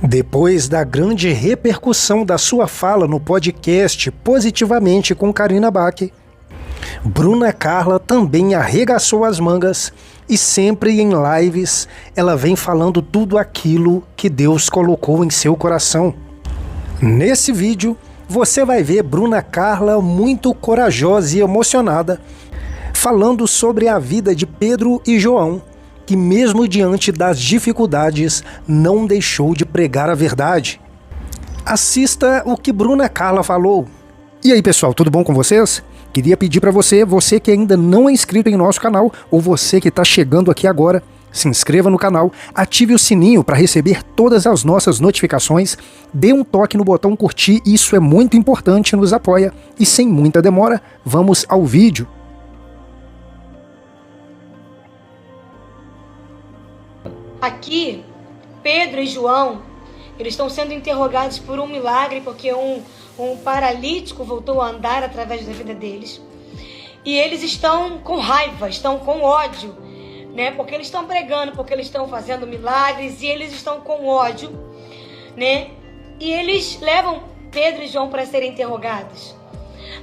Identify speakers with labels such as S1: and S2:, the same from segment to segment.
S1: Depois da grande repercussão da sua fala no podcast Positivamente com Karina Bach, Bruna Carla também arregaçou as mangas e sempre em lives ela vem falando tudo aquilo que Deus colocou em seu coração. Nesse vídeo você vai ver Bruna Carla muito corajosa e emocionada falando sobre a vida de Pedro e João, que mesmo diante das dificuldades não deixou de pregar a verdade. Assista o que Bruna Carla falou. E aí pessoal, tudo bom com vocês? Queria pedir para você que ainda não é inscrito em nosso canal, ou você que está chegando aqui agora, se inscreva no canal, ative o sininho para receber todas as nossas notificações, dê um toque no botão curtir, isso é muito importante, nos apoia, e sem muita demora, vamos ao vídeo.
S2: Aqui, Pedro e João, eles estão sendo interrogados por um milagre, porque um paralítico voltou a andar através da vida deles. E eles estão com raiva, estão com ódio, né? Porque eles estão pregando, porque eles estão fazendo milagres e eles estão com ódio, né? E eles levam Pedro e João para serem interrogados,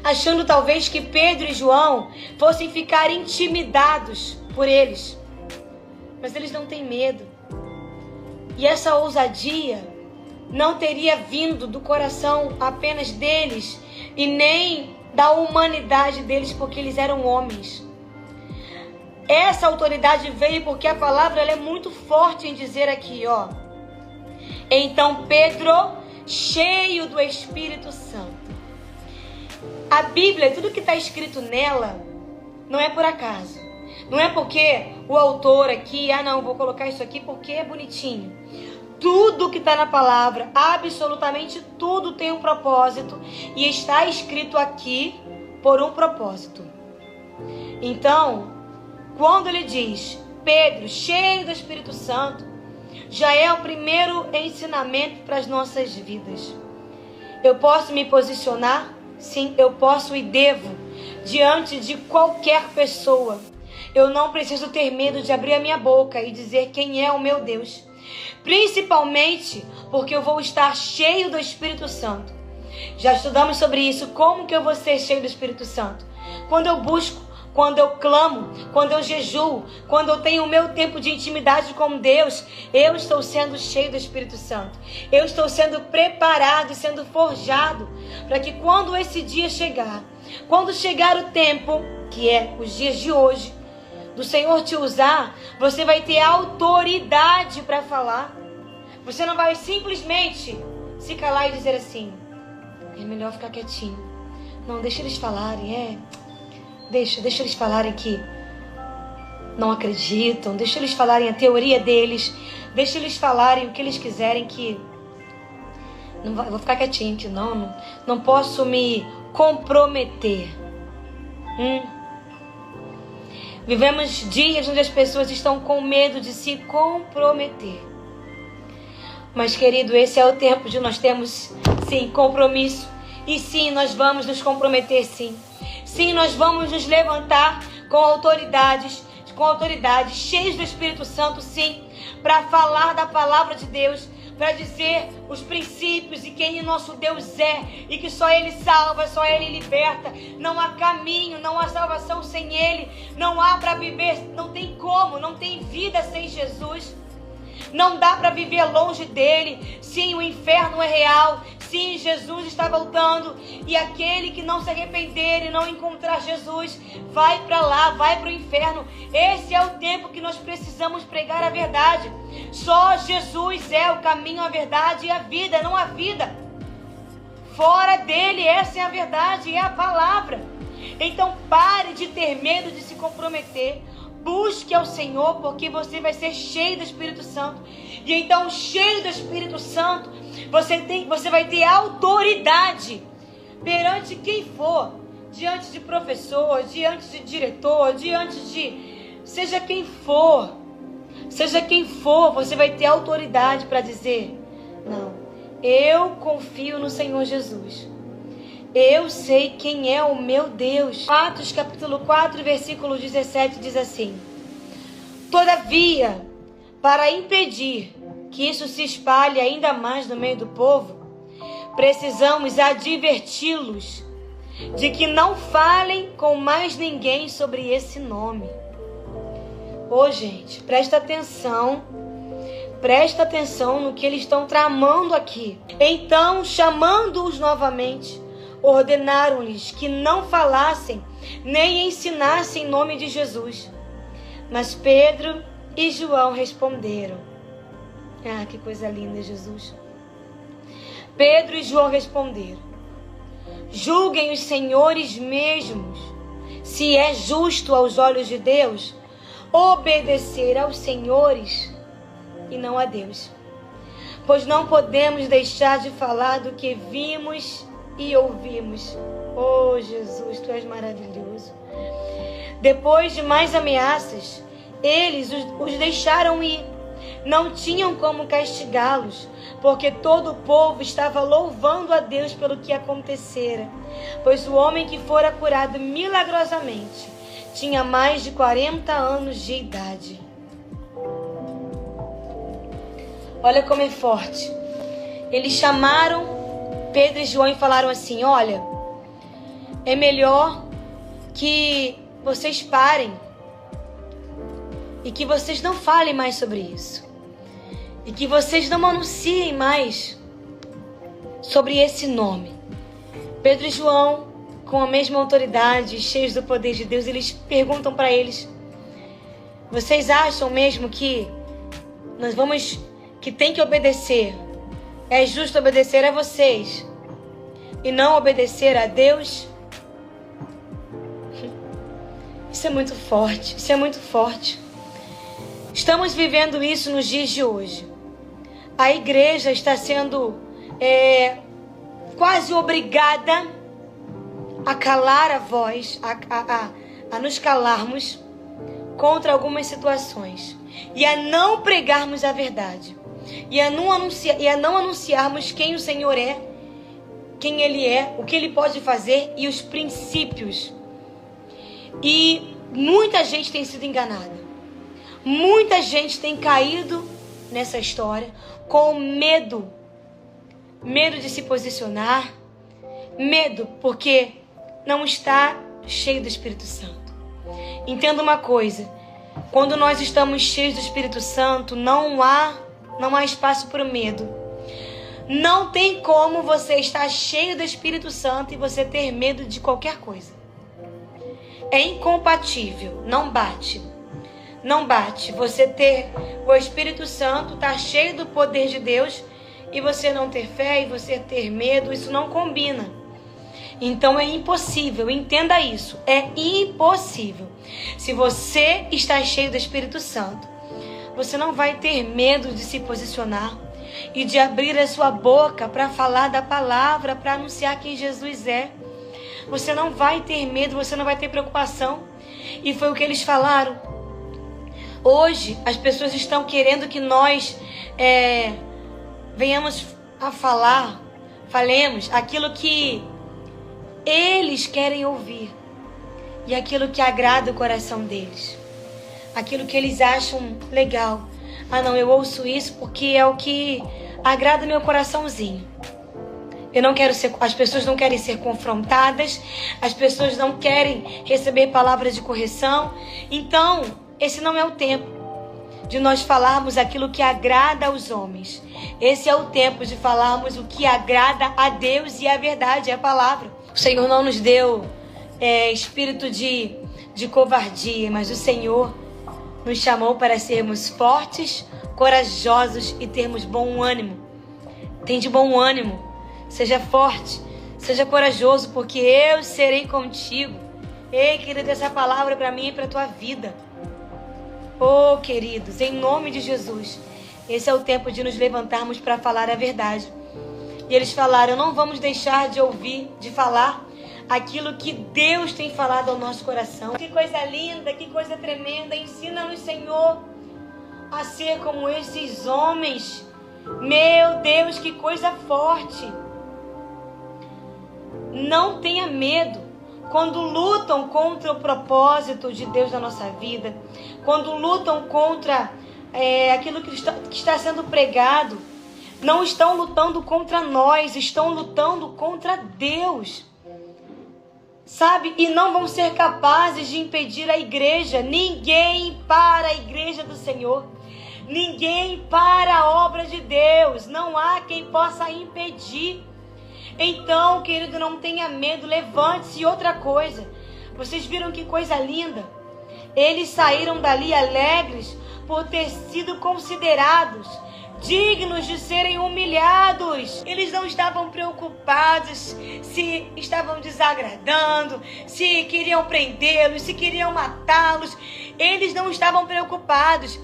S2: achando talvez que Pedro e João fossem ficar intimidados por eles. Mas eles não têm medo. E essa ousadia não teria vindo do coração apenas deles e nem da humanidade deles, porque eles eram homens. Essa autoridade veio porque a palavra ela é muito forte em dizer aqui, ó. Então Pedro, cheio do Espírito Santo. A Bíblia, tudo que está escrito nela, não é por acaso. Não é porque o autor aqui, não, vou colocar isso aqui porque é bonitinho. Tudo que está na palavra, absolutamente tudo tem um propósito e está escrito aqui por um propósito. Então, quando ele diz, Pedro, cheio do Espírito Santo, já é o primeiro ensinamento para as nossas vidas. Eu posso me posicionar? Sim, eu posso e devo, diante de qualquer pessoa. Eu não preciso ter medo de abrir a minha boca e dizer quem é o meu Deus. Principalmente porque eu vou estar cheio do Espírito Santo. Já estudamos sobre isso, como que eu vou ser cheio do Espírito Santo? Quando eu busco, quando eu clamo, quando eu jejuo, quando eu tenho o meu tempo de intimidade com Deus, eu estou sendo cheio do Espírito Santo. Eu estou sendo preparado e sendo forjado para que quando esse dia chegar, quando chegar o tempo, que é os dias de hoje, do Senhor te usar, você vai ter autoridade para falar. Você não vai simplesmente se calar e dizer assim, é melhor ficar quietinho. Não, deixa eles falarem, Deixa eles falarem que não acreditam, deixa eles falarem a teoria deles, deixa eles falarem o que eles quiserem, que não vai, eu vou ficar quietinho, que não posso me comprometer. Vivemos dias onde as pessoas estão com medo de se comprometer. Mas, querido, esse é o tempo de nós termos, sim, compromisso. E sim, nós vamos nos comprometer, sim. Sim, nós vamos nos levantar com autoridade, cheios do Espírito Santo, sim, para falar da palavra de Deus, para dizer os princípios e quem nosso Deus é, e que só Ele salva, só Ele liberta. Não há caminho, não há salvação sem Ele, não há para viver, não tem como, não tem vida sem Jesus. Não dá para viver longe dele. Sim, o inferno é real. Sim, Jesus está voltando. E aquele que não se arrepender e não encontrar Jesus, vai para lá, vai para o inferno. Esse é o tempo que nós precisamos pregar a verdade. Só Jesus é o caminho, a verdade e a vida. Não há vida fora dele. Essa é a verdade, é a palavra. Então pare de ter medo de se comprometer. Busque ao Senhor, porque você vai ser cheio do Espírito Santo. E então, cheio do Espírito Santo, você vai ter autoridade perante quem for, diante de professor, diante de diretor, diante de seja quem for, você vai ter autoridade para dizer, não, eu confio no Senhor Jesus. Eu sei quem é o meu Deus. Atos capítulo 4, versículo 17 diz assim: Todavia, para impedir que isso se espalhe ainda mais no meio do povo, precisamos adverti-los de que não falem com mais ninguém sobre esse nome. Ô, gente, presta atenção no que eles estão tramando aqui. Então, chamando-os novamente, ordenaram-lhes que não falassem nem ensinassem em nome de Jesus. Mas Pedro e João responderam. Ah, que coisa linda, Jesus. Pedro e João responderam: julguem os senhores mesmos, se é justo aos olhos de Deus obedecer aos senhores e não a Deus. Pois não podemos deixar de falar do que vimos e ouvimos. Oh, Jesus, Tu és maravilhoso. Depois de mais ameaças, eles os deixaram ir. Não tinham como castigá-los, porque todo o povo estava louvando a Deus pelo que acontecera. Pois o homem que fora curado milagrosamente tinha mais de 40 anos de idade. Olha como é forte. Eles chamaram Pedro e João e falaram assim: olha, é melhor que vocês parem e que vocês não falem mais sobre isso. E que vocês não anunciem mais sobre esse nome. Pedro e João, com a mesma autoridade, cheios do poder de Deus, eles perguntam para eles: vocês acham mesmo que que tem que obedecer? É justo obedecer a vocês e não obedecer a Deus? Isso é muito forte, isso é muito forte. Estamos vivendo isso nos dias de hoje. A igreja está sendo quase obrigada a calar a voz, a nos calarmos contra algumas situações e a não pregarmos a verdade e a não anunciarmos quem o Senhor é, quem Ele é, o que Ele pode fazer e os princípios. E muita gente tem sido enganada. Muita gente tem caído nessa história com medo. Medo de se posicionar. Medo porque não está cheio do Espírito Santo. Entenda uma coisa. Quando nós estamos cheios do Espírito Santo, não há espaço para o medo. Não tem como você estar cheio do Espírito Santo e você ter medo de qualquer coisa. É incompatível. Não bate. Não bate você ter o Espírito Santo, estar cheio do poder de Deus e você não ter fé e você ter medo. Isso não combina. Então é impossível, entenda isso, é impossível. Se você está cheio do Espírito Santo, você não vai ter medo de se posicionar e de abrir a sua boca para falar da palavra, para anunciar quem Jesus é. Você não vai ter medo, você não vai ter preocupação. E foi o que eles falaram. Hoje, as pessoas estão querendo que nós venhamos a falemos aquilo que eles querem ouvir e aquilo que agrada o coração deles, aquilo que eles acham legal. Ah, não, eu ouço isso porque é o que agrada o meu coraçãozinho. As pessoas não querem ser confrontadas, as pessoas não querem receber palavras de correção. Então, esse não é o tempo de nós falarmos aquilo que agrada aos homens. Esse é o tempo de falarmos o que agrada a Deus e a verdade, é a palavra. O Senhor não nos deu espírito de covardia, mas o Senhor nos chamou para sermos fortes, corajosos e termos bom ânimo. Tem de bom ânimo, seja forte, seja corajoso, porque eu serei contigo. Ei, querido, essa palavra é para mim e para a tua vida. Oh, queridos, em nome de Jesus, esse é o tempo de nos levantarmos para falar a verdade. E eles falaram: não vamos deixar de falar aquilo que Deus tem falado ao nosso coração. Que coisa linda, que coisa tremenda. Ensina-nos, Senhor, a ser como esses homens. Meu Deus, que coisa forte. Não tenha medo. Quando lutam contra o propósito de Deus na nossa vida, quando lutam contra aquilo que está sendo pregado, não estão lutando contra nós, estão lutando contra Deus. Sabe? E não vão ser capazes de impedir a igreja. Ninguém para a igreja do Senhor. Ninguém para a obra de Deus. Não há quem possa impedir. Então, querido, não tenha medo. Levante-se. E outra coisa. Vocês viram que coisa linda? Eles saíram dali alegres por ter sido considerados dignos de serem humilhados. Eles não estavam preocupados se estavam desagradando, se queriam prendê-los, se queriam matá-los. Eles não estavam preocupados.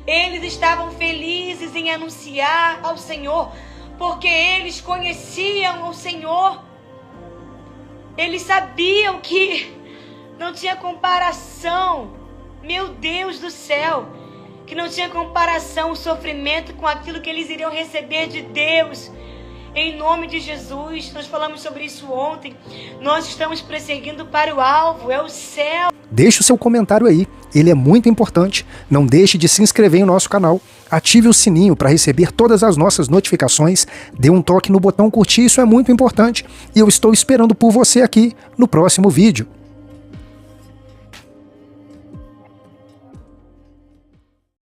S2: Eles estavam felizes em anunciar ao Senhor, porque eles conheciam o Senhor. Eles sabiam que não tinha comparação. Meu Deus do céu! Que não tinha comparação o sofrimento com aquilo que eles iriam receber de Deus. Em nome de Jesus, nós falamos sobre isso ontem. Nós estamos prosseguindo para o alvo, é o céu.
S1: Deixe o seu comentário aí, ele é muito importante. Não deixe de se inscrever em nosso canal. Ative o sininho para receber todas as nossas notificações. Dê um toque no botão curtir, isso é muito importante. E eu estou esperando por você aqui no próximo vídeo.